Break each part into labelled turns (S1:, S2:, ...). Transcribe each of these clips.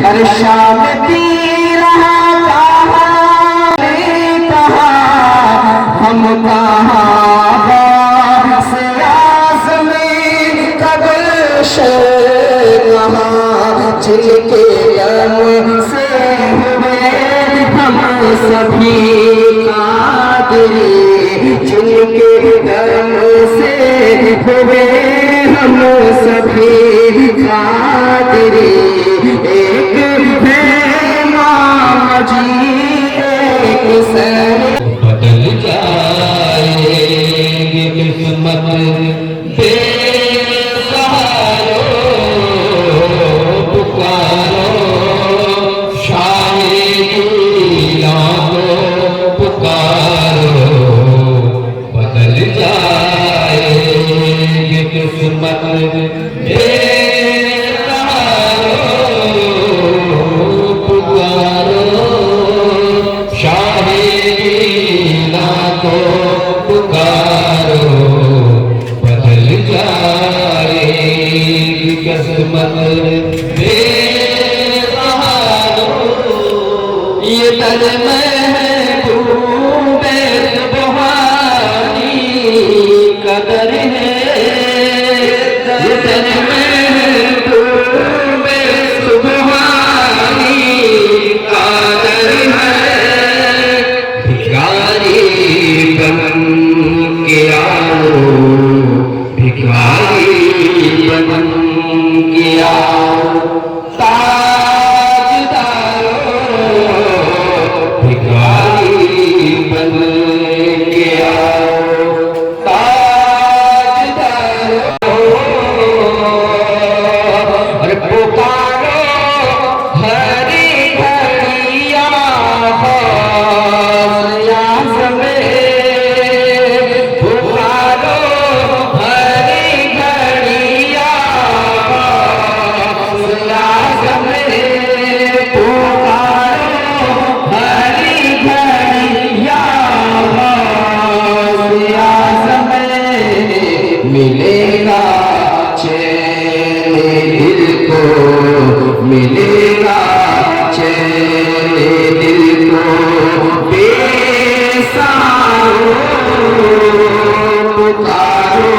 S1: हर शाम पी रहा कहा हम कहाँ से आज़मी कब्र से कहाँ जिनके दम से हुए हम सभी कादिरी जिनके दम से हुए हम सभी कादिरी एक है मामा जी एक सर
S2: बदल जाएगी किस्मत बेसहारो पुकारो शायरीला को पुकारो बदल जाएगी किस्मत बेसहारो पुकारो शायरीला को पुकारो बदल जाएगी किस्मत बेसहारो ये दर महबूबे सुबहानी कदर है ये दर महबूबे सुबहानी कदर है भिखारी बन के आओ भिखारी बन के आओ ताजदारो भिखारी बन के आओ ताजदारो और पुकारो हरी घड़िया मिलेगा चैन दिल को मिलेगा चैन दिल को बेसहारो पुकारो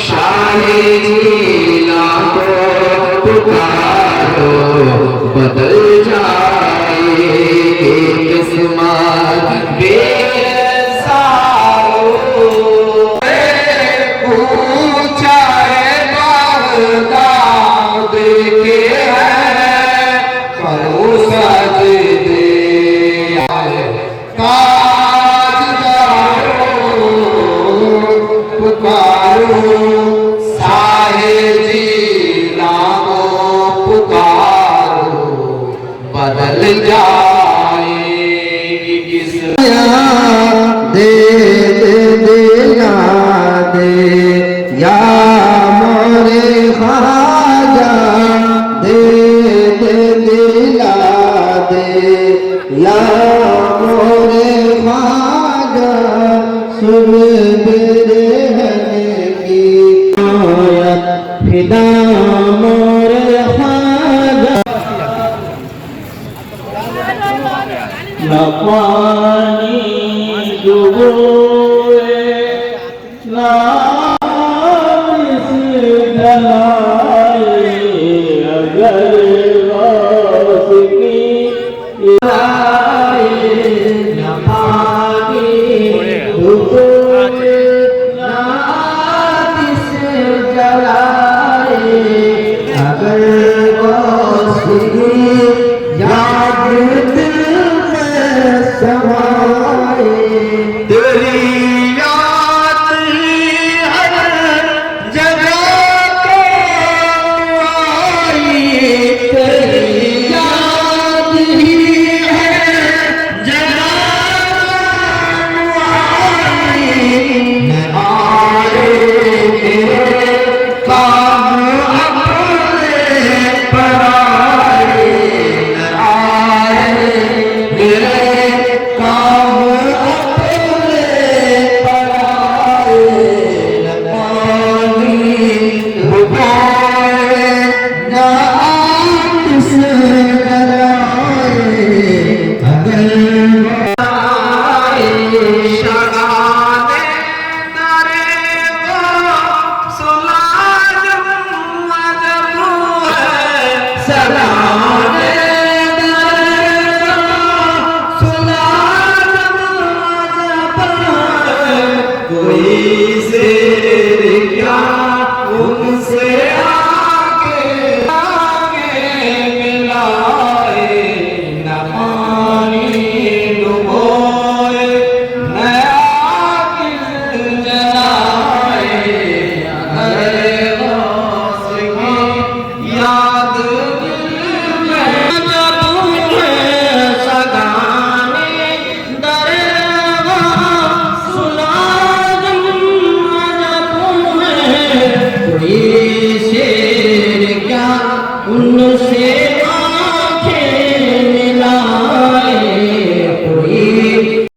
S2: शायरीला को पुकारो बदल जाए किस्मत बेसहारो ऊंचा है बागदाद के है करो सजदे ताजदारो पुकारो साहिजीला को पुकारो बदल जाएगी किस्मत दे या मोरे ख्वाजा दे दिला दे या मोरे ख्वाजा सुन मेरे हने की फिदा मोरे ख्वाजा ना पानी डूबोए ना अगर वासकी न पानी डूबोए ना किस जलाए अगर वासकी याद दिल में समाए तेरी काम मेरे